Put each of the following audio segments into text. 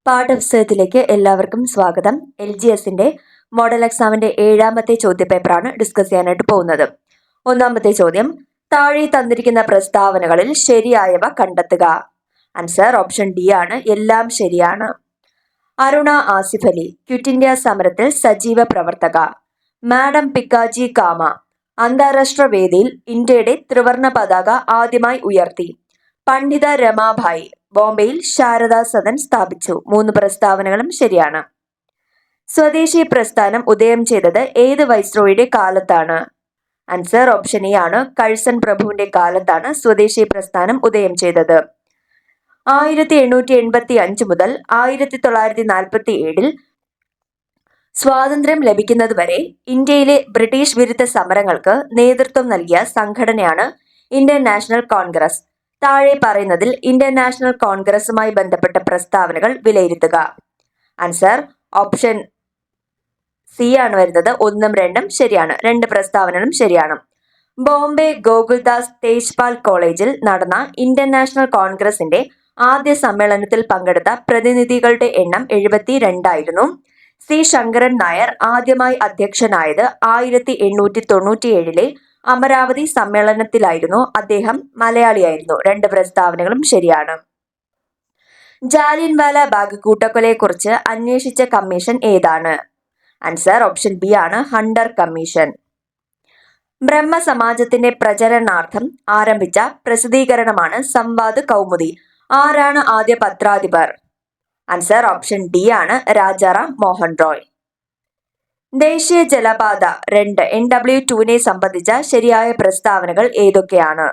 പാഠപുസ്തകത്തിലേക്ക് എല്ലാവർക്കും സ്വാഗതം. LGSന്റെ മോഡൽ എക്സാമിന്റെ 7ാമത്തെ ചോദ്യപേപ്പറാണ് ഡിസ്കസ് ചെയ്യാനായിട്ട് പോകുന്നത്. ഒന്നാമത്തെ ചോദ്യം, താഴെ തന്നിരിക്കുന്ന പ്രസ്താവനകളിൽ ശരിയായവ കണ്ടെത്തുക. ആൻസർ ഓപ്ഷൻ ഡി ആണ്, എല്ലാം ശരിയാണ്. അരുണ ആസിഫ് അലി ക്വിറ്റ് ഇന്ത്യ സമരത്തിൽ സജീവ പ്രവർത്തക. മാഡം പിക്കാജി കാമ അന്താരാഷ്ട്ര വേദിയിൽ ഇന്ത്യയുടെ ത്രിവർണ പതാക ആദ്യമായി ഉയർത്തി. പണ്ഡിത രമാഭായി ബോംബെയിൽ ശാരദാ സദൻ സ്ഥാപിച്ചു. 3 പ്രസ്താവനകളും ശരിയാണ്. സ്വദേശി പ്രസ്ഥാനം ഉദയം ചെയ്തത് ഏത് വൈസ്രോയുടെ കാലത്താണ്? ആൻസർ ഓപ്ഷൻ എ ആണ്, കഴ്സൺ പ്രഭുവിന്റെ കാലത്താണ് സ്വദേശി പ്രസ്ഥാനം ഉദയം ചെയ്തത്. 1885 മുതൽ 1947 സ്വാതന്ത്ര്യം ലഭിക്കുന്നതുവരെ ഇന്ത്യയിലെ ബ്രിട്ടീഷ് വിരുദ്ധ സമരങ്ങൾക്ക് നേതൃത്വം നൽകിയ സംഘടനയാണ് ഇന്ത്യൻ നാഷണൽ കോൺഗ്രസ്. താഴെ പറയുന്നതിൽ ഇന്ത്യൻ നാഷണൽ കോൺഗ്രസുമായി ബന്ധപ്പെട്ട പ്രസ്താവനകൾ വിലയിരുത്തുക. ആൻസർ ഓപ്ഷൻ സി ആണ് വരുന്നത്. 1ഉം 2ഉം ശരിയാണ്. 2 പ്രസ്താവനകളും ശരിയാണ്. ബോംബെ ഗോകുൽദാസ് തേജ്പാൽ കോളേജിൽ നടന്ന ഇന്ത്യൻ നാഷണൽ കോൺഗ്രസിന്റെ ആദ്യ സമ്മേളനത്തിൽ പങ്കെടുത്ത പ്രതിനിധികളുടെ എണ്ണം 72 ആയിരുന്നു. സി ശങ്കരൻ നായർ ആദ്യമായി അധ്യക്ഷനായത് 1897 അമരാവതി സമ്മേളനത്തിലായിരുന്നു. അദ്ദേഹം മലയാളിയായിരുന്നു. 2 പ്രസ്താവനകളും ശരിയാണ്. ജാലിയൻവാല ബാഗ് കൂട്ടക്കൊലയെക്കുറിച്ച് അന്വേഷിച്ച കമ്മീഷൻ ഏതാണ്? ആൻസർ ഓപ്ഷൻ ബി ആണ്, ഹണ്ടർ കമ്മീഷൻ. ബ്രഹ്മസമാജത്തിന്റെ പ്രചരണാർത്ഥം ആരംഭിച്ച പ്രസിദ്ധീകരണമാണ് സംവാദ് കൗമുദി. ആരാണ് ആദ്യ പത്രാധിപർ? ആൻസർ ഓപ്ഷൻ ഡി ആണ്, രാജാറാം മോഹൻ റോയ്. ദേശീയ ജലപാത 2 NW2 സംബന്ധിച്ച ശരിയായ പ്രസ്താവനകൾ ഏതൊക്കെയാണ്?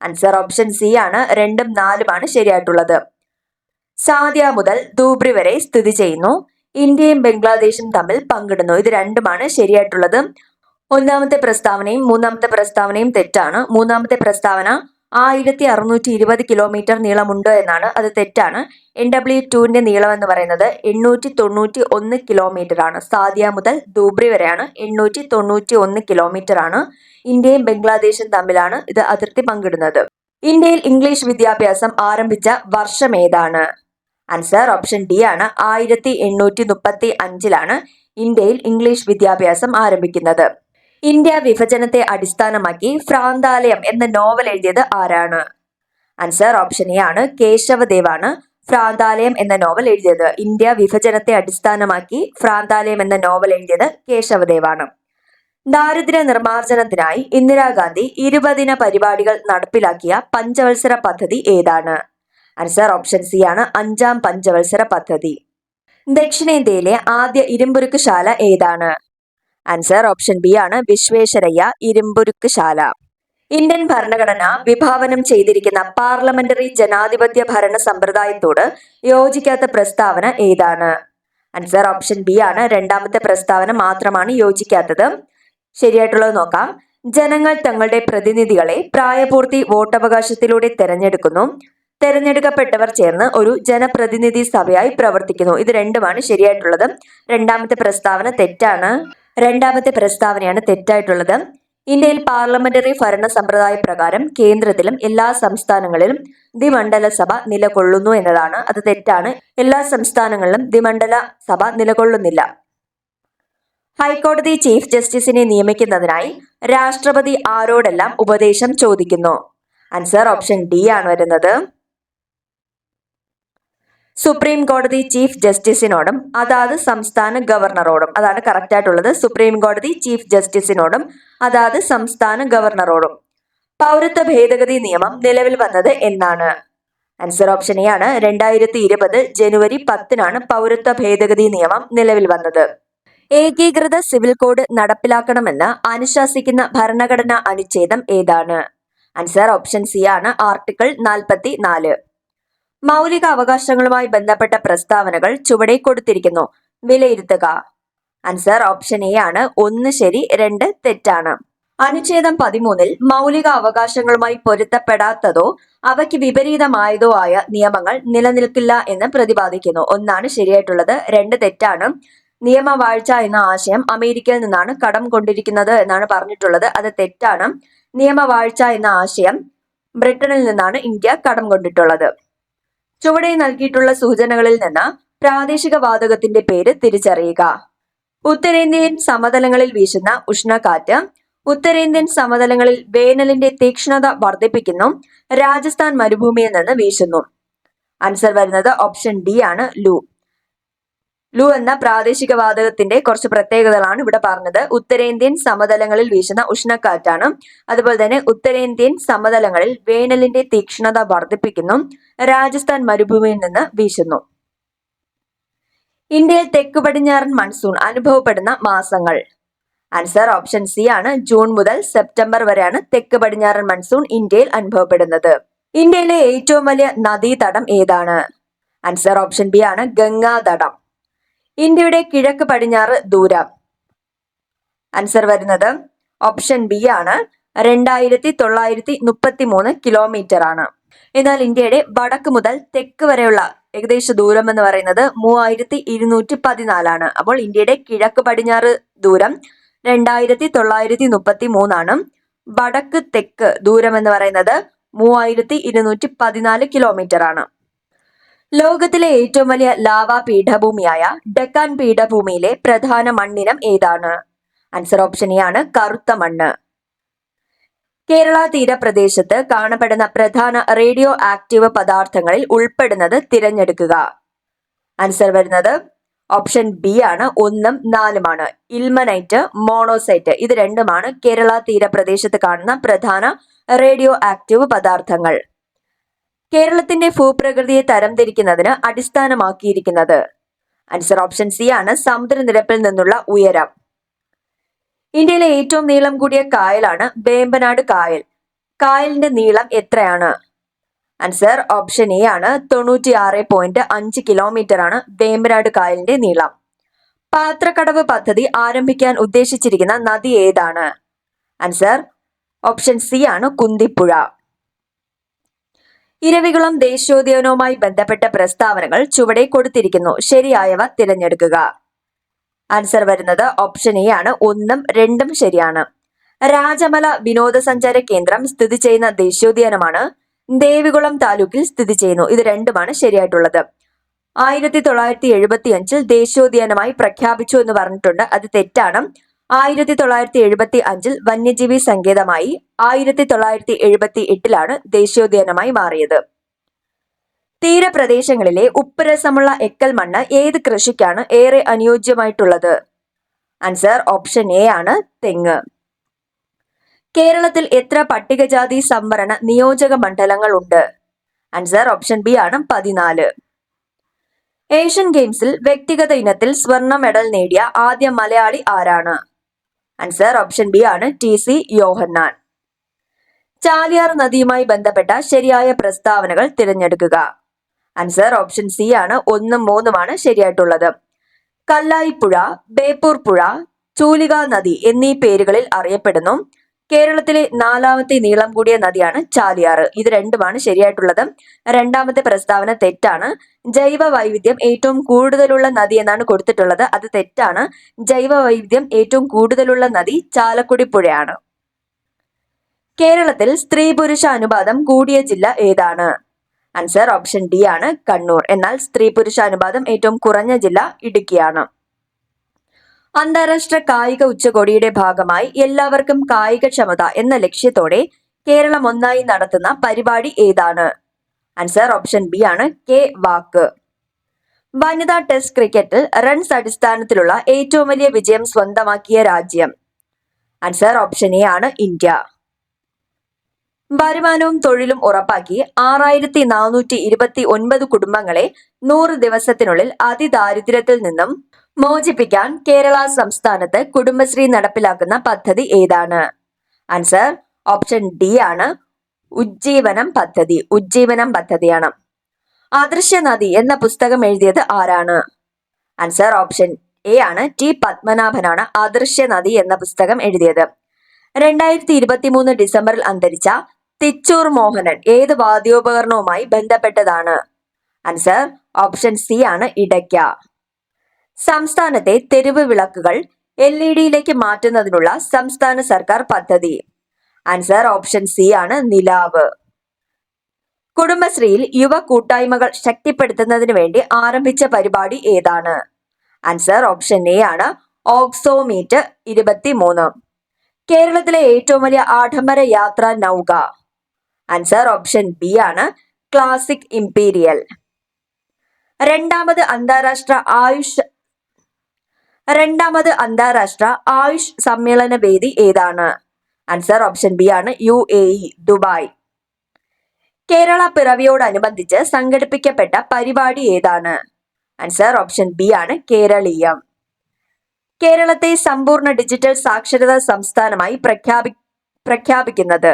ആൻസർ ഓപ്ഷൻ സി ആണ്, 2ഉം 4ഉമാണ് ശരിയായിട്ടുള്ളത്. സാദ്യ മുതൽ ധൂബ്രി വരെ സ്ഥിതി ചെയ്യുന്നു. ഇന്ത്യയും ബംഗ്ലാദേശും തമ്മിൽ പങ്കിടുന്നു. ഇത് 2ഉമാണ് ശരിയായിട്ടുള്ളത്. 1ാമത്തെ പ്രസ്താവനയും 3ാമത്തെ പ്രസ്താവനയും തെറ്റാണ്. 3ാമത്തെ പ്രസ്താവന 1620 കിലോമീറ്റർ നീളമുണ്ട് എന്നാണ്. അത് തെറ്റാണ്. NW2 നീളം എന്ന് പറയുന്നത് 891 കിലോമീറ്റർ ആണ്. സാദ്യ മുതൽ ധൂബ്രി വരെയാണ് 891 കിലോമീറ്റർ ആണ്. ഇന്ത്യയും ബംഗ്ലാദേശും തമ്മിലാണ് ഇത് അതിർത്തി പങ്കിടുന്നത്. ഇന്ത്യയിൽ ഇംഗ്ലീഷ് വിദ്യാഭ്യാസം ആരംഭിച്ച വർഷം ഏതാണ്? ആൻസർ ഓപ്ഷൻ ഡി ആണ്, 1835 ഇന്ത്യയിൽ ഇംഗ്ലീഷ് വിദ്യാഭ്യാസം ആരംഭിക്കുന്നത്. ഇന്ത്യ വിഭജനത്തെ അടിസ്ഥാനമാക്കി ഭ്രാന്താലയം എന്ന നോവൽ എഴുതിയത് ആരാണ്? ആൻസർ ഓപ്ഷൻ എ ആണ്, കേശവദേവാണ് ഭ്രാന്താലയം എന്ന നോവൽ എഴുതിയത്. ഇന്ത്യ വിഭജനത്തെ അടിസ്ഥാനമാക്കി ഭ്രാന്താലയം എന്ന നോവൽ എഴുതിയത് കേശവദേവാണ്. ദാരിദ്ര്യ നിർമ്മാർജ്ജനത്തിനായി ഇന്ദിരാഗാന്ധി 20 പരിപാടികൾ നടപ്പിലാക്കിയ പഞ്ചവത്സര പദ്ധതി ഏതാണ്? ആൻസർ ഓപ്ഷൻ സി ആണ്, 5ാം പഞ്ചവത്സര പദ്ധതി. ദക്ഷിണേന്ത്യയിലെ ആദ്യ ഇരുമ്പുരുക്ക് ശാല ഏതാണ്? ആൻസർ ഓപ്ഷൻ ബി ആണ്, വിശ്വേശ്വരയ്യ ഇരുമ്പുരുക്ക് ശാല. ഇന്ത്യൻ ഭരണഘടന വിഭാവനം ചെയ്തിരിക്കുന്ന പാർലമെന്ററി ജനാധിപത്യ ഭരണ സമ്പ്രദായത്തോട് യോജിക്കാത്ത പ്രസ്താവന ഏതാണ്? ആൻസർ ഓപ്ഷൻ ബി ആണ്, 2ാമത്തെ പ്രസ്താവന മാത്രമാണ് യോജിക്കാത്തത്. ശരിയായിട്ടുള്ളത് നോക്കാം. ജനങ്ങൾ തങ്ങളുടെ പ്രതിനിധികളെ പ്രായപൂർത്തി വോട്ടവകാശത്തിലൂടെ തെരഞ്ഞെടുക്കുന്നു. തെരഞ്ഞെടുക്കപ്പെട്ടവർ ചേർന്ന് ഒരു ജനപ്രതിനിധി സഭയായി പ്രവർത്തിക്കുന്നു. ഇത് 2ഉമാണ് ശരിയായിട്ടുള്ളത്. 2ാമത്തെ പ്രസ്താവന തെറ്റാണ്. 2ാമത്തെ പ്രസ്താവനയാണ് തെറ്റായിട്ടുള്ളത്. ഇന്ത്യയിൽ പാർലമെന്ററി ഭരണ സമ്പ്രദായ പ്രകാരം കേന്ദ്രത്തിലും എല്ലാ സംസ്ഥാനങ്ങളിലും ദ്വിമണ്ഡല സഭ നിലകൊള്ളുന്നു എന്നതാണ്. അത് തെറ്റാണ്. എല്ലാ സംസ്ഥാനങ്ങളിലും ദ്വിമണ്ഡല സഭ നിലകൊള്ളുന്നില്ല. ഹൈക്കോടതി ചീഫ് ജസ്റ്റിസിനെ നിയമിക്കുന്നതിനായി രാഷ്ട്രപതി ആരോടെല്ലാം ഉപദേശം ചോദിക്കുന്നു? ആൻസർ ഓപ്ഷൻ ഡി ആണ് വരുന്നത്. സുപ്രീം കോടതി ചീഫ് ജസ്റ്റിസിനോടും അതാത് സംസ്ഥാന ഗവർണറോടും. അതാണ് കറക്റ്റ് ആയിട്ടുള്ളത്. സുപ്രീം കോടതി ചീഫ് ജസ്റ്റിസിനോടും അതാത് സംസ്ഥാന ഗവർണറോടും. പൗരത്വ ഭേദഗതി നിയമം നിലവിൽ വന്നത് എന്നാണ്? ആൻസർ ഓപ്ഷൻ എ ആണ്, 2020 ജനുവരി 10 പൗരത്വ ഭേദഗതി നിയമം നിലവിൽ വന്നത്. ഏകീകൃത സിവിൽ കോഡ് നടപ്പിലാക്കണമെന്ന് അനുശാസിക്കുന്ന ഭരണഘടനാ അനുച്ഛേദം ഏതാണ്? ആൻസർ ഓപ്ഷൻ സി ആണ്, ആർട്ടിക്കിൾ 44. മൗലിക അവകാശങ്ങളുമായി ബന്ധപ്പെട്ട പ്രസ്താവനകൾ ചുവടെ കൊടുത്തിരിക്കുന്നു. വിലയിരുത്തുക. ആൻസർ ഓപ്ഷൻ എ ആണ്, 1 ശരി 2 തെറ്റാണ്. അനുച്ഛേദം 13 മൗലിക അവകാശങ്ങളുമായി പൊരുത്തപ്പെടാത്തതോ അവയ്ക്ക് വിപരീതമായതോ ആയ നിയമങ്ങൾ നിലനിൽക്കില്ല എന്ന് പ്രതിപാദിക്കുന്നു. 1ആണ് ശരിയായിട്ടുള്ളത്. 2 തെറ്റാണ്. നിയമവാഴ്ച എന്ന ആശയം അമേരിക്കയിൽ നിന്നാണ് കടം കൊണ്ടിരിക്കുന്നത് എന്നാണ് പറഞ്ഞിട്ടുള്ളത്. അത് തെറ്റാണ്. നിയമവാഴ്ച എന്ന ആശയം ബ്രിട്ടനിൽ നിന്നാണ് ഇന്ത്യ കടം കൊണ്ടിട്ടുള്ളത്. ചുവടെ നൽകിയിട്ടുള്ള സൂചനകളിൽ നിന്ന് പ്രാദേശിക വാതകത്തിന്റെ പേര് തിരിച്ചറിയുക. ഉത്തരേന്ത്യൻ സമതലങ്ങളിൽ വീശുന്ന ഉഷ്ണക്കാറ്റ് ഉത്തരേന്ത്യൻ സമതലങ്ങളിൽ വേനലിന്റെ തീക്ഷ്ണത വർദ്ധിപ്പിക്കുന്നു. രാജസ്ഥാൻ മരുഭൂമിയിൽ നിന്ന് വീശുന്നു. ആൻസർ വരുന്നത് ഓപ്ഷൻ ഡി ആണ്, ലൂ. ലൂ എന്ന പ്രാദേശിക വാതകത്തിന്റെ കുറച്ച് പ്രത്യേകതകളാണ് ഇവിടെ പറഞ്ഞത്. ഉത്തരേന്ത്യൻ സമതലങ്ങളിൽ വീശുന്ന ഉഷ്ണക്കാറ്റാണ്. അതുപോലെ തന്നെ ഉത്തരേന്ത്യൻ സമതലങ്ങളിൽ വേനലിന്റെ തീക്ഷ്ണത വർദ്ധിപ്പിക്കുന്നു. രാജസ്ഥാൻ മരുഭൂമിയിൽ നിന്ന് വീശുന്നു. ഇന്ത്യയിൽ തെക്ക് പടിഞ്ഞാറൻ മൺസൂൺ അനുഭവപ്പെടുന്ന മാസങ്ങൾ. ആൻസർ ഓപ്ഷൻ സി ആണ്, ജൂൺ മുതൽ സെപ്റ്റംബർ വരെയാണ് തെക്ക് പടിഞ്ഞാറൻ മൺസൂൺ ഇന്ത്യയിൽ അനുഭവപ്പെടുന്നത്. ഇന്ത്യയിലെ ഏറ്റവും വലിയ നദീതടം ഏതാണ്? ആൻസർ ഓപ്ഷൻ ബി ആണ്, ഗംഗാതടം. ഇന്ത്യയുടെ കിഴക്ക് പടിഞ്ഞാറ് ദൂരം. ആൻസർ വരുന്നത് ഓപ്ഷൻ ബി ആണ്, 2933 കിലോമീറ്റർ ആണ്. എന്നാൽ ഇന്ത്യയുടെ വടക്ക് മുതൽ തെക്ക് വരെയുള്ള ഏകദേശ ദൂരം എന്ന് പറയുന്നത് 3214 ആണ്. അപ്പോൾ ഇന്ത്യയുടെ കിഴക്ക് പടിഞ്ഞാറ് ദൂരം 2933 ആണ്. വടക്ക് തെക്ക് ദൂരം എന്ന് പറയുന്നത് 3214 കിലോമീറ്റർ ആണ്. ലോകത്തിലെ ഏറ്റവും വലിയ ലാവാ പീഠഭൂമിയായ ഡെക്കാൻ പീഠഭൂമിയിലെ പ്രധാന മണ്ണിനം ഏതാണ്? ആൻസർ ഓപ്ഷൻ എ ആണ്, കറുത്ത മണ്ണ്. കേരള തീരപ്രദേശത്ത് കാണപ്പെടുന്ന പ്രധാന റേഡിയോ ആക്റ്റീവ് പദാർത്ഥങ്ങളിൽ ഉൾപ്പെടുന്നത് തിരഞ്ഞെടുക്കുക. ആൻസർ വരുന്നത് ഓപ്ഷൻ ബി ആണ്, 1ഉം 4ഉമാണ്. ഇൽമനൈറ്റ്, മോണോസൈറ്റ് ഇത് രണ്ടുമാണ് കേരള തീരപ്രദേശത്ത് കാണുന്ന പ്രധാന റേഡിയോ ആക്റ്റീവ് പദാർത്ഥങ്ങൾ. കേരളത്തിന്റെ ഭൂപ്രകൃതിയെ തരംതിരിക്കുന്നതിന് അടിസ്ഥാനമാക്കിയിരിക്കുന്നത്. ആൻസർ ഓപ്ഷൻ സി ആണ്, സമുദ്രനിരപ്പിൽ നിന്നുള്ള ഉയരം. ഇന്ത്യയിലെ ഏറ്റവും നീളം കൂടിയ കായലാണ് വേമ്പനാട് കായൽ. കായലിന്റെ നീളം എത്രയാണ്? ആൻസർ ഓപ്ഷൻ എ ആണ്, 96.5 കിലോമീറ്റർ ആണ് വേമ്പനാട് കായലിന്റെ നീളം. പാത്രക്കടവ് പദ്ധതി ആരംഭിക്കാൻ ഉദ്ദേശിച്ചിരിക്കുന്ന നദി ഏതാണ്? ആൻസർ ഓപ്ഷൻ സി ആണ്, കുന്തിപ്പുഴ. ഇരവികുളം ദേശീയോദ്യാനവുമായി ബന്ധപ്പെട്ട പ്രസ്താവനകൾ ചുവടെ കൊടുത്തിരിക്കുന്നു. ശരിയായവ തിരഞ്ഞെടുക്കുക. ആൻസർ വരുന്നത് ഓപ്ഷൻ എ ആണ്, 1ഉം 2ഉം ശരിയാണ്. രാജമല വിനോദസഞ്ചാര കേന്ദ്രം സ്ഥിതി ചെയ്യുന്ന ദേശീയോദ്യാനമാണ് ദേവികുളം താലൂക്കിൽ സ്ഥിതി ചെയ്യുന്നു. ഇത് രണ്ടുമാണ് ശരിയായിട്ടുള്ളത്. 1975 ദേശീയോദ്യാനമായി പ്രഖ്യാപിച്ചു എന്ന് പറഞ്ഞിട്ടുണ്ട്. അത് തെറ്റാണ്. 1975 വന്യജീവി സങ്കേതമായി 1978 ദേശീയോദ്യാനമായി മാറിയത്. തീരപ്രദേശങ്ങളിലെ ഉപ്പുരസമുള്ള എക്കൽ മണ്ണ് ഏത് കൃഷിക്കാണ് ഏറെ അനുയോജ്യമായിട്ടുള്ളത്? ആൻസർ ഓപ്ഷൻ എ ആണ്, തെങ്ങ്. കേരളത്തിൽ എത്ര പട്ടികജാതി സംവരണ നിയോജക മണ്ഡലങ്ങൾ ഉണ്ട്? ആൻസർ ഓപ്ഷൻ ബി ആണ്, 14. ഏഷ്യൻ ഗെയിംസിൽ വ്യക്തിഗത ഇനത്തിൽ സ്വർണ്ണ മെഡൽ നേടിയ ആദ്യ മലയാളി ആരാണ്? ആൻസർ ഓപ്ഷൻ ബി ആണ്, TC യോഹന്നാൻ. ചാലിയാർ നദിയുമായി ബന്ധപ്പെട്ട ശരിയായ പ്രസ്താവനകൾ തിരഞ്ഞെടുക്കുക. ആൻസർ ഓപ്ഷൻ സി ആണ്, 1ഉം 3ഉമാണ് ശരിയായിട്ടുള്ളത്. കല്ലായിപ്പുഴ, ബേപ്പൂർ പുഴ, ചൂലിക നദി എന്നീ പേരുകളിൽ അറിയപ്പെടുന്നു. കേരളത്തിലെ 4ാമത്തെ നീളം കൂടിയ നദിയാണ് ചാലിയാർ. ഇത് രണ്ടുമാണ് ശരിയായിട്ടുള്ളത്. രണ്ടാമത്തെ പ്രസ്താവന തെറ്റാണ്. ജൈവ വൈവിധ്യം ഏറ്റവും കൂടുതലുള്ള നദി എന്നാണ് കൊടുത്തിട്ടുള്ളത്. അത് തെറ്റാണ്. ജൈവ വൈവിധ്യം ഏറ്റവും കൂടുതലുള്ള നദി ചാലക്കുടി പുഴയാണ്. കേരളത്തിൽ സ്ത്രീ പുരുഷ അനുപാതം കൂടിയ ജില്ല ഏതാണ്? ആൻസർ ഓപ്ഷൻ ഡി ആണ്, കണ്ണൂർ. എന്നാൽ സ്ത്രീ പുരുഷ അനുപാതം ഏറ്റവും കുറഞ്ഞ ജില്ല ഇടുക്കിയാണ്. അന്താരാഷ്ട്ര കായിക ഉച്ചകോടിയുടെ ഭാഗമായി എല്ലാവർക്കും കായികക്ഷമത എന്ന ലക്ഷ്യത്തോടെ കേരളം ഒന്നായി നടത്തുന്ന പരിപാടി ഏതാണ്? ആൻസർ ഓപ്ഷൻ ബി ആണ്, കെ വാക്ക്. വനിതാ ടെസ്റ്റ് ക്രിക്കറ്റിൽ റൺസ് അടിസ്ഥാനത്തിലുള്ള ഏറ്റവും വലിയ വിജയം സ്വന്തമാക്കിയ രാജ്യം? ആൻസർ ഓപ്ഷൻ എ ആണ്, ഇന്ത്യ. വരുമാനവും തൊഴിലും ഉറപ്പാക്കി 6429 കുടുംബങ്ങളെ 100 ദിവസത്തിനുള്ളിൽ അതിദാരിദ്ര്യത്തിൽ നിന്നും മോചിപ്പിക്കാൻ കേരള സംസ്ഥാനത്ത് കുടുംബശ്രീ നടപ്പിലാക്കുന്ന പദ്ധതി ഏതാണ്? ആൻസർ ഓപ്ഷൻ ഡി ആണ്, ഉജ്ജീവനം പദ്ധതി. ഉജ്ജീവനം പദ്ധതിയാണ്. അദൃശ്യ നദി എന്ന പുസ്തകം എഴുതിയത് ആരാണ്? ആൻസർ ഓപ്ഷൻ എ ആണ്, ടി പത്മനാഭനാണ് അദൃശ്യ നദി എന്ന പുസ്തകം എഴുതിയത്. 2023 ഡിസംബറിൽ അന്തരിച്ച തിച്ചൂർ മോഹനൻ ഏത് വാദ്യോപകരണവുമായി ബന്ധപ്പെട്ടതാണ്? ആൻസർ ഓപ്ഷൻ സി ആണ്, ഇടയ്ക്ക. സംസ്ഥാനത്തെ തെരുവ് വിളക്കുകൾ LED മാറ്റുന്നതിനുള്ള സംസ്ഥാന സർക്കാർ പദ്ധതി? ആൻസർ ഓപ്ഷൻ സി ആണ്, നിലാവ്. കുടുംബശ്രീയിൽ യുവ കൂട്ടായ്മകൾ ശക്തിപ്പെടുത്തുന്നതിന് വേണ്ടി ആരംഭിച്ച പരിപാടി ഏതാണ്? ആൻസർ ഓപ്ഷൻ എ ആണ് ഓക്സോമീറ്റ് 23. കേരളത്തിലെ ഏറ്റവും വലിയ ആഡംബര യാത്രാ നൗക? ആൻസർ ഓപ്ഷൻ ബി ആണ് ക്ലാസിക് ഇംപീരിയൽ. രണ്ടാമത് അന്താരാഷ്ട്ര ആയുഷ് സമ്മേളന വേദി ഏതാണ്? ആൻസർ ഓപ്ഷൻ ബി ആണ് UAE ദുബായ്. കേരള പിറവിയോടനുബന്ധിച്ച് സംഘടിപ്പിക്കപ്പെട്ട പരിപാടി ഏതാണ്? ആൻസർ ഓപ്ഷൻ ബി ആണ് കേരളീയം. കേരളത്തെ സമ്പൂർണ്ണ ഡിജിറ്റൽ സാക്ഷരതാ സംസ്ഥാനമായി പ്രഖ്യാപിക്കുന്നത്?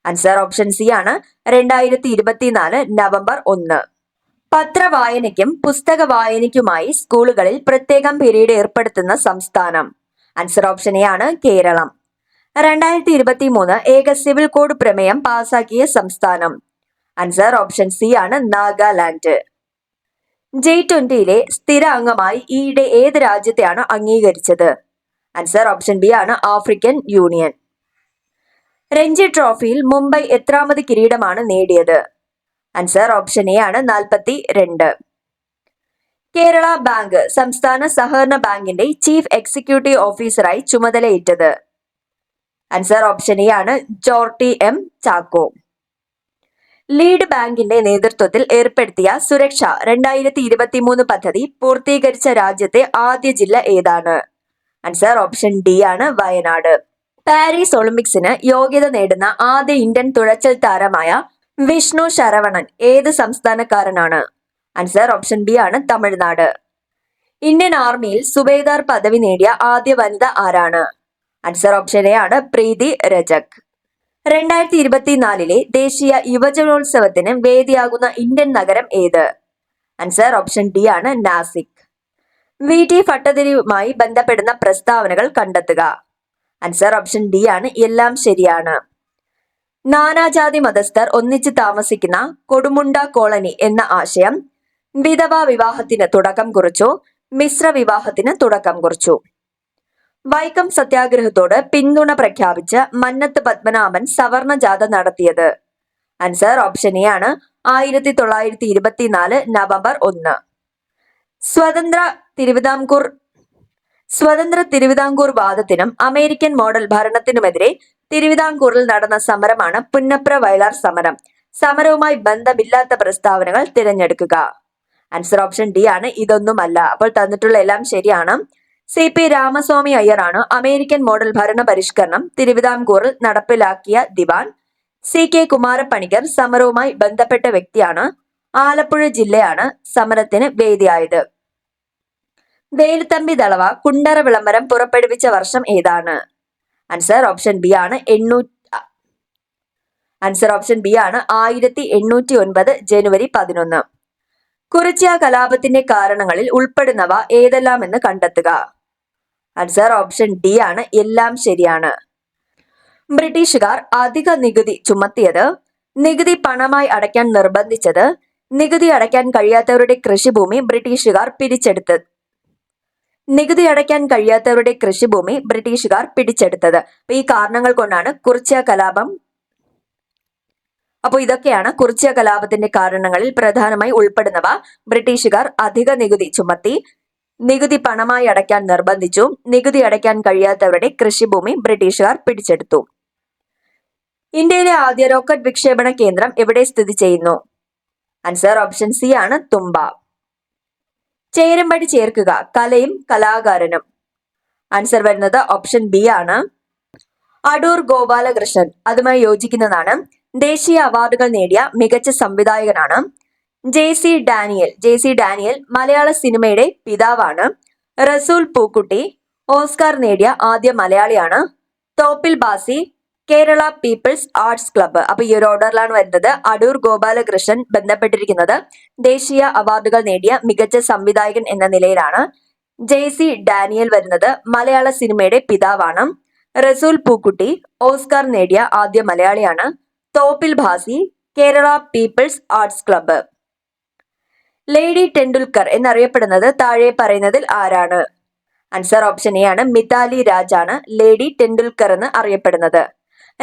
ആൻസർ ഓപ്ഷൻ സി ആണ് 2024 നവംബർ 1. പത്രവായനയ്ക്കും പുസ്തക വായനയ്ക്കുമായി സ്കൂളുകളിൽ പ്രത്യേകം പീരീഡ് ഏർപ്പെടുത്തുന്ന സംസ്ഥാനം? ആൻസർ ഓപ്ഷൻ എ ആണ് കേരളം. 2023 ഏക സിവിൽ കോഡ് പ്രമേയം പാസാക്കിയ സംസ്ഥാനം? ആൻസർ ഓപ്ഷൻ സി ആണ് നാഗാലാൻഡ്. G20 സ്ഥിര അംഗമായി ഈയിടെ ഏത് രാജ്യത്തെയാണ് അംഗീകരിച്ചത്? ആൻസർ ഓപ്ഷൻ ബി ആണ് ആഫ്രിക്കൻ യൂണിയൻ. രഞ്ജി ട്രോഫിയിൽ മുംബൈ എത്രാമത് കിരീടമാണ് നേടിയത്? ആൻസർ ഓപ്ഷൻ എ ആണ് 42. കേരള ബാങ്ക് സംസ്ഥാന സഹകരണ ബാങ്കിന്റെ ചീഫ് എക്സിക്യൂട്ടീവ് ഓഫീസറായി ചുമതലയേറ്റത്? ആൻസർ ഓപ്ഷൻ എ ആണ് ജോർട്ടി M. ചാക്കോ. ലീഡ് ബാങ്കിന്റെ നേതൃത്വത്തിൽ ഏർപ്പെടുത്തിയ സുരക്ഷ 2023 പദ്ധതി പൂർത്തീകരിച്ച രാജ്യത്തെ ആദ്യ ജില്ല ഏതാണ്? ആൻസർ ഓപ്ഷൻ ഡി ആണ് വയനാട്. പാരീസ് ഒളിമ്പിക്സിന് യോഗ്യത നേടുന്ന ആദ്യ ഇന്ത്യൻ തുഴച്ചിൽ താരമായ വിഷ്ണു ശരവണൻ ഏത് സംസ്ഥാനക്കാരനാണ്? ആൻസർ ഓപ്ഷൻ ബി ആണ് തമിഴ്നാട്. ഇന്ത്യൻ ആർമിയിൽ സുബേദാർ പദവി നേടിയ ആദ്യ വനിത ആരാണ്? ആൻസർ ഓപ്ഷൻ എ ആണ് പ്രീതി രജക്. 2024 ദേശീയ യുവജനോത്സവത്തിന് വേദിയാകുന്ന ഇന്ത്യൻ നഗരം ഏത്? ആൻസർ ഓപ്ഷൻ ഡി ആണ് നാസിക്. VT ഭട്ടതിരിയുമായി ബന്ധപ്പെടുന്ന പ്രസ്താവനകൾ കണ്ടെത്തുക? ആൻസർ ഓപ്ഷൻ ഡി ആണ് എല്ലാം ശരിയാണ്. നാനാജാതി മതസ്ഥർ ഒന്നിച്ച് താമസിക്കുന്ന കൊടുമുണ്ട കോളനി എന്ന ആശയം വിധവാ വിവാഹത്തിന് തുടക്കം കുറിച്ചു, മിശ്ര വിവാഹത്തിന് തുടക്കം കുറിച്ചു. വൈക്കം സത്യാഗ്രഹത്തോട് പിന്തുണ പ്രഖ്യാപിച്ച് മന്നത്ത് പത്മനാഭൻ സവർണ ജാഥ നടത്തിയത്? ആൻസർ ഓപ്ഷൻ എ ആണ് 1924 നവംബർ 1. സ്വതന്ത്ര തിരുവിതാംകൂർ വാദത്തിനും അമേരിക്കൻ മോഡൽ ഭരണത്തിനുമെതിരെ തിരുവിതാംകൂറിൽ നടന്ന സമരമാണ് പുന്നപ്ര വയലാർ സമരം. സമരവുമായി ബന്ധമില്ലാത്ത പ്രസ്താവനകൾ തിരഞ്ഞെടുക്കുക? ആൻസർ ഓപ്ഷൻ ഡി ആണ് ഇതൊന്നുമല്ല. അപ്പോൾ തന്നിട്ടുള്ള എല്ലാം ശരിയാണ്. CP രാമസ്വാമി അയ്യറാണ് അമേരിക്കൻ മോഡൽ ഭരണ പരിഷ്കരണം തിരുവിതാംകൂറിൽ നടപ്പിലാക്കിയ ദിവാൻ. CK കുമാരപ്പണിക്കർ സമരവുമായി ബന്ധപ്പെട്ട വ്യക്തിയാണ്. ആലപ്പുഴ ജില്ലയാണ് സമരത്തിന് വേദിയായത്. വേലുത്തമ്പി ദളവ കുണ്ടറ വിളംബരം പുറപ്പെടുവിച്ച വർഷം ഏതാണ്? ആൻസർ ഓപ്ഷൻ ബി ആണ് 1809 ജനുവരി 11. കുറിച്യ കലാപത്തിന്റെ കാരണങ്ങളിൽ ഉൾപ്പെടുന്നവ ഏതെല്ലാമെന്ന് കണ്ടെത്തുക? ആൻസർ ഓപ്ഷൻ ഡി ആണ് എല്ലാം ശരിയാണ്. ബ്രിട്ടീഷുകാർ അധിക നികുതി ചുമത്തിയത്? നികുതി പണമായി അടയ്ക്കാൻ നിർബന്ധിച്ചത്? നികുതി അടയ്ക്കാൻ കഴിയാത്തവരുടെ കൃഷിഭൂമി ബ്രിട്ടീഷുകാർ പിടിച്ചെടുത്തത്? അപ്പൊ ഈ കാരണങ്ങൾ കൊണ്ടാണ് കുറിച്യ കലാപം. അപ്പോൾ ഇതൊക്കെയാണ് കുറിച്യ കലാപത്തിന്റെ കാരണങ്ങളിൽ പ്രധാനമായി ഉൾപ്പെടുന്നവ. ബ്രിട്ടീഷുകാർ അധിക നികുതി ചുമത്തി, നികുതി പണമായി അടയ്ക്കാൻ നിർബന്ധിച്ചു, നികുതി അടയ്ക്കാൻ കഴിയാത്തവരുടെ കൃഷിഭൂമി ബ്രിട്ടീഷുകാർ പിടിച്ചെടുത്തു. ഇന്ത്യയിലെ ആദ്യ റോക്കറ്റ് വിക്ഷേപണ കേന്ദ്രം എവിടെ സ്ഥിതി ചെയ്യുന്നു? ആൻസർ ഓപ്ഷൻ സി ആണ് തുമ്പ. ചേരുംപടി ചേർക്കുക കലയും കലാകാരനും? ആൻസർ വരുന്നത് ഓപ്ഷൻ ബി ആണ് അടൂർ ഗോപാലകൃഷ്ണൻ. അതുമായി യോജിക്കുന്നതാണ്. ദേശീയ അവാർഡുകൾ നേടിയ മികച്ച സംവിധായകനാണ്. JC ഡാനിയൽ മലയാള സിനിമയുടെ പിതാവാണ്. റസൂൽ പൂക്കുട്ടി ഓസ്കാർ നേടിയ ആദ്യ മലയാളിയാണ്. തോപ്പിൽ ബാസി കേരള പീപ്പിൾസ് ആർട്സ് ക്ലബ്ബ്. അപ്പൊ ഈ ഒരു ഓർഡറിലാണ് വരുന്നത്. അടൂർ ഗോപാലകൃഷ്ണൻ ബന്ധപ്പെട്ടിരിക്കുന്നത് ദേശീയ അവാർഡുകൾ നേടിയ മികച്ച സംവിധായകൻ എന്ന നിലയിലാണ്. JC ഡാനിയൽ വരുന്നത് മലയാള സിനിമയുടെ പിതാവാണ്. റസൂൽ പൂക്കുട്ടി ഓസ്കാർ നേടിയ ആദ്യ മലയാളിയാണ്. Thoppil Bhasi Kerala people's arts club. Lady Tendulkar എന്നറിയപ്പെടുന്നത് താഴെ പറയുന്നതിൽ ആരാണ്? ആൻസർ ഓപ്ഷൻ എ ആണ് മിതാലി രാജ് ആണ് ലേഡി ടെണ്ടുൽക്കർ എന്ന് അറിയപ്പെടുന്നത്.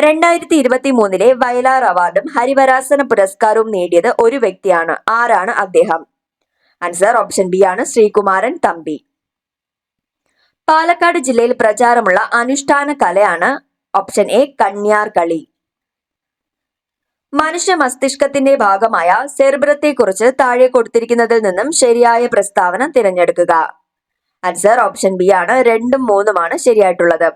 2023 വയലാർ അവാർഡും ഹരിവരാസന പുരസ്കാരവും നേടിയത് ഒരു വ്യക്തിയാണ്. ആരാണ് അദ്ദേഹം? ആൻസർ ഓപ്ഷൻ ബി ആണ് ശ്രീകുമാരൻ തമ്പി. പാലക്കാട് ജില്ലയിൽ പ്രചാരമുള്ള അനുഷ്ഠാന കലയാണ് ഓപ്ഷൻ എ കണ്യാർ കളി. മനുഷ്യ മസ്തിഷ്കത്തിന്റെ ഭാഗമായ സെറിബ്രത്തെ കുറിച്ച് താഴെ കൊടുത്തിരിക്കുന്നതിൽ നിന്നും ശരിയായ പ്രസ്താവന തിരഞ്ഞെടുക്കുക. ആൻസർ ഓപ്ഷൻ ബി ആണ് 2ഉം 3ഉമാണ് ശരിയായിട്ടുള്ളത്.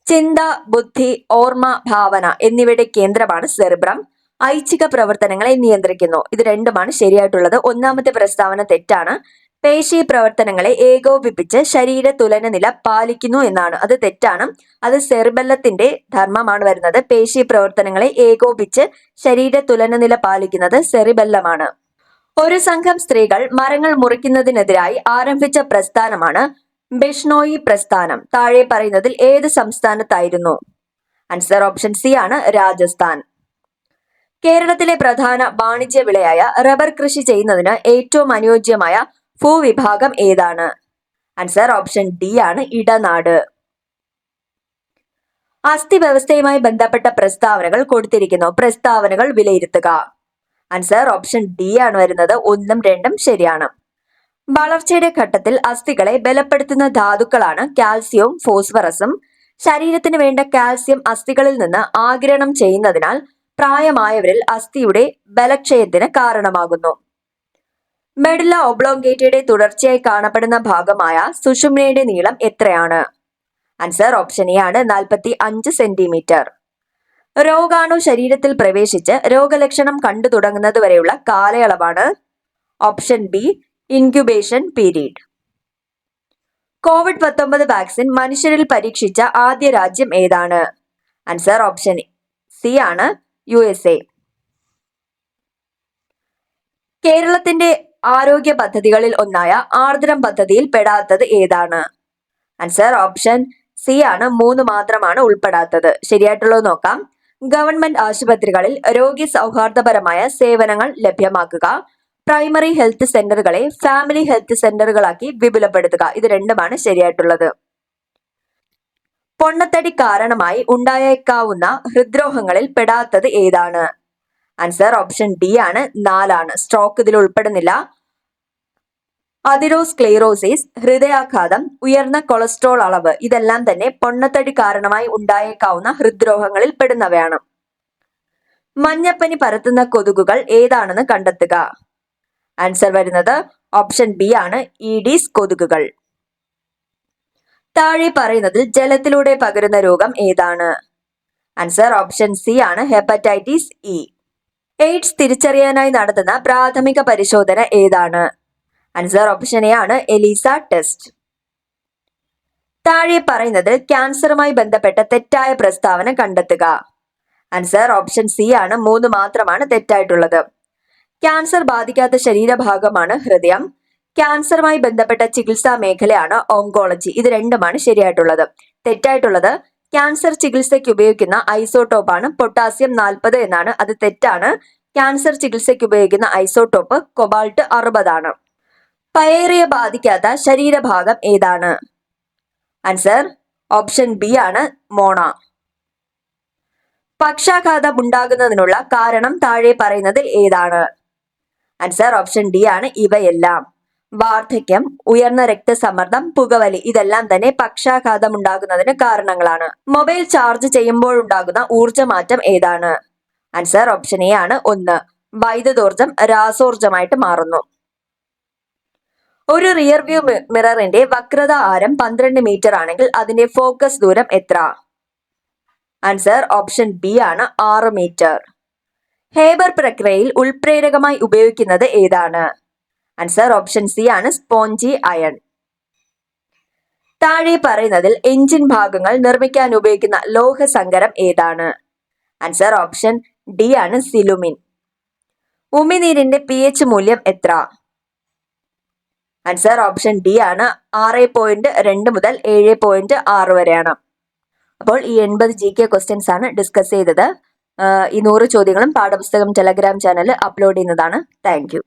ചിന്ത, ബുദ്ധി, ഓർമ്മ, ഭാവന എന്നിവയുടെ കേന്ദ്രമാണ് സെറിബ്രം. ഐച്ഛിക പ്രവർത്തനങ്ങളെ നിയന്ത്രിക്കുന്നു. ഇത് രണ്ടുമാണ് ശരിയായിട്ടുള്ളത്. ഒന്നാമത്തെ പ്രസ്താവന തെറ്റാണ്. പേശി പ്രവർത്തനങ്ങളെ ഏകോപിപ്പിച്ച് ശരീര തുലന നില പാലിക്കുന്നു എന്നാണ്. അത് തെറ്റാണ്. അത് സെറിബെല്ലത്തിന്റെ ധർമ്മമാണ് വരുന്നത്. പേശി പ്രവർത്തനങ്ങളെ ഏകോപിച്ച് ശരീര തുലന നില പാലിക്കുന്നത് സെറിബെല്ലമാണ്. ഒരു സംഘം സ്ത്രീകൾ മരങ്ങൾ മുറിക്കുന്നതിനെതിരായി ആരംഭിച്ച പ്രസ്ഥാനമാണ് ബിഷ്ണോയി പ്രസ്ഥാനം. താഴെ പറയുന്നതിൽ ഏത് സംസ്ഥാനത്തായിരുന്നു? ആൻസർ ഓപ്ഷൻ സി ആണ് രാജസ്ഥാൻ. കേരളത്തിലെ പ്രധാന വാണിജ്യ വിളയായ റബ്ബർ കൃഷി ചെയ്യുന്നതിന് ഏറ്റവും അനുയോജ്യമായ ഭൂവിഭാഗം ഏതാണ്? ആൻസർ ഓപ്ഷൻ ഡി ആണ് ഇടനാട്. അസ്ഥി വ്യവസ്ഥയുമായി ബന്ധപ്പെട്ട പ്രസ്താവനകൾ കൊടുത്തിരിക്കുന്നു. പ്രസ്താവനകൾ വിലയിരുത്തുക. ആൻസർ ഓപ്ഷൻ ഡി ആണ് വരുന്നത്. 1ഉം 2ഉം ശരിയാണ്. വളർച്ചയുടെ ഘട്ടത്തിൽ അസ്ഥികളെ ബലപ്പെടുത്തുന്ന ധാതുക്കളാണ് കാൽസ്യവും ഫോസ്ഫറസും. ശരീരത്തിന് വേണ്ട കാൽസ്യം അസ്ഥികളിൽ നിന്ന് ആഗിരണം ചെയ്യുന്നതിനാൽ പ്രായമായവരിൽ അസ്ഥിയുടെ ബലക്ഷയത്തിന് കാരണമാകുന്നു. മെഡുല്ല ഒബ്ലോങ്കേറ്റയുടെ തുടർച്ചയായി കാണപ്പെടുന്ന ഭാഗമായ സുഷുമ്നയുടെ നീളം എത്രയാണ്? ആൻസർ ഓപ്ഷൻ എ ആണ് 45 സെന്റിമീറ്റർ. രോഗാണു ശരീരത്തിൽ പ്രവേശിച്ച് രോഗലക്ഷണം കണ്ടു തുടങ്ങുന്നതുവരെയുള്ള കാലയളവാണ്? Option B incubation period. COVID-19 vaccine മനുഷ്യരിൽ പരീക്ഷിച്ച ആദ്യ രാജ്യം ഏതാണ്? ആൻസർ ഓപ്ഷൻ സി ആണ് USA. കേരളത്തിന്റെ ആരോഗ്യ പദ്ധതികളിൽ ഒന്നായ ആർദ്രം പദ്ധതിയിൽ പെടാത്തത് ഏതാണ്? ആൻസർ ഓപ്ഷൻ സി ആണ് 3 മാത്രമാണ് ഉൾപ്പെടാത്തത്. ശരിയായിട്ടുള്ളത് നോക്കാം. ഗവൺമെന്റ് ആശുപത്രികളിൽ രോഗി സൗഹാർദ്ദപരമായ സേവനങ്ങൾ ലഭ്യമാക്കുക. പ്രൈമറി ഹെൽത്ത് സെന്ററുകളെ ഫാമിലി ഹെൽത്ത് സെന്ററുകളാക്കി വിപുലപ്പെടുത്തുക. ഇത് രണ്ടുമാണ് ശരിയായിട്ടുള്ളത്. പൊണ്ണത്തടി കാരണമായി ഉണ്ടായേക്കാവുന്ന ഹൃദ്രോഗങ്ങളിൽ പെടാത്തത് ഏതാണ്? ആൻസർ ഓപ്ഷൻ ഡി ആണ് 4ആണ്. സ്ട്രോക്ക് ഇതിൽ ഉൾപ്പെടുന്നില്ല. അതിറോസ്ക്ലെറോസിസ്, ഹൃദയാഘാതം, ഉയർന്ന കൊളസ്ട്രോൾ അളവ് ഇതെല്ലാം തന്നെ പൊണ്ണത്തടി കാരണമായി ഉണ്ടായേക്കാവുന്ന ഹൃദ്രോഗങ്ങളിൽ പെടുന്നവയാണ്. മഞ്ഞപ്പനി പരത്തുന്ന കൊതുകുകൾ ഏതാണെന്ന് കണ്ടെത്തുക. ആൻസർ വരുന്നത് ഓപ്ഷൻ ബി ആണ് ഈഡീസ് കൊതുകുകൾ. താഴെ പറയുന്നതിൽ ജലത്തിലൂടെ പകരുന്ന രോഗം ഏതാണ്? ആൻസർ ഓപ്ഷൻ സി ആണ് ഹെപ്പറ്റൈറ്റിസ് ഇ. എയ്ഡ്സ് തിരിച്ചറിയാനായി നടത്തുന്ന പ്രാഥമിക പരിശോധന ഏതാണ്? ആൻസർ ഓപ്ഷൻ എ ആണ് എലീസ ടെസ്റ്റ്. താഴെ പറയുന്നതിൽ ക്യാൻസറുമായി ബന്ധപ്പെട്ട തെറ്റായ പ്രസ്താവന കണ്ടെത്തുക. ആൻസർ ഓപ്ഷൻ സി ആണ് 3 മാത്രമാണ് തെറ്റായിട്ടുള്ളത്. ക്യാൻസർ ബാധിക്കാത്ത ശരീരഭാഗമാണ് ഹൃദയം. ക്യാൻസറുമായി ബന്ധപ്പെട്ട ചികിത്സാ മേഖലയാണ് ഓങ്കോളജി. ഇത് രണ്ടുമാണ് ശരിയായിട്ടുള്ളത്. തെറ്റായിട്ടുള്ളത് ക്യാൻസർ ചികിത്സയ്ക്ക് ഉപയോഗിക്കുന്ന ഐസോട്ടോപ്പാണ് പൊട്ടാസ്യം 40 എന്നാണ്. അത് തെറ്റാണ്. ക്യാൻസർ ചികിത്സയ്ക്ക് ഉപയോഗിക്കുന്ന ഐസോട്ടോപ്പ് കൊബാൾട്ട് 60 ആണ്. പയേറിയ ബാധിക്കാത്ത ശരീരഭാഗം ഏതാണ്? ആൻസർ ഓപ്ഷൻ ബി ആണ് മോണ. പക്ഷാഘാതം ഉണ്ടാകുന്നതിനുള്ള കാരണം താഴെ പറയുന്നതിൽ ഏതാണ്? ആൻസർ ഓപ്ഷൻ ഡി ആണ് ഇവയെല്ലാം. വാർദ്ധക്യം, ഉയർന്ന രക്തസമ്മർദ്ദം, പുകവലി ഇതെല്ലാം തന്നെ പക്ഷാഘാതം ഉണ്ടാകുന്നതിന് കാരണങ്ങളാണ്. മൊബൈൽ ചാർജ് ചെയ്യുമ്പോഴുണ്ടാകുന്ന ഊർജ്ജമാറ്റം ഏതാണ്? ആൻസർ ഓപ്ഷൻ എ ആണ് 1. വൈദ്യുതോർജ്ജം രാസോർജ്ജമായിട്ട് മാറുന്നു. ഒരു റിയർ വ്യൂ മിററിന്റെ വക്രത ആരം 12 മീറ്റർ ആണെങ്കിൽ അതിന്റെ ഫോക്കസ് ദൂരം എത്ര? ആൻസർ ഓപ്ഷൻ ബി ആണ് 6 മീറ്റർ. ഹേബർ പ്രക്രിയയിൽ ഉൾപ്രേരകമായി ഉപയോഗിക്കുന്നത് ഏതാണ്? ആൻസർ ഓപ്ഷൻ സി ആണ് സ്പോഞ്ചി അയൺ. താഴെ പറയുന്നതിൽ എഞ്ചിൻ ഭാഗങ്ങൾ നിർമ്മിക്കാൻ ഉപയോഗിക്കുന്ന ലോഹസങ്കരം ഏതാണ്? ആൻസർ ഓപ്ഷൻ ഡി ആണ് സിലുമിൻ. ഉമിനീരിന്റെ pH മൂല്യം എത്ര? ആൻസർ ഓപ്ഷൻ ഡി ആണ് 6.2 മുതൽ 7.6 വരെയാണ്. അപ്പോൾ ഈ 80 GK ക്വസ്റ്റ്യൻസ് ആണ് ഡിസ്കസ് ചെയ്തത്. ഈ 100 ചോദ്യങ്ങളും പാഠപുസ്തകം ടെലഗ്രാം ചാനലിൽ അപ്ലോഡ് ചെയ്യുന്നതാണ്. Thank you.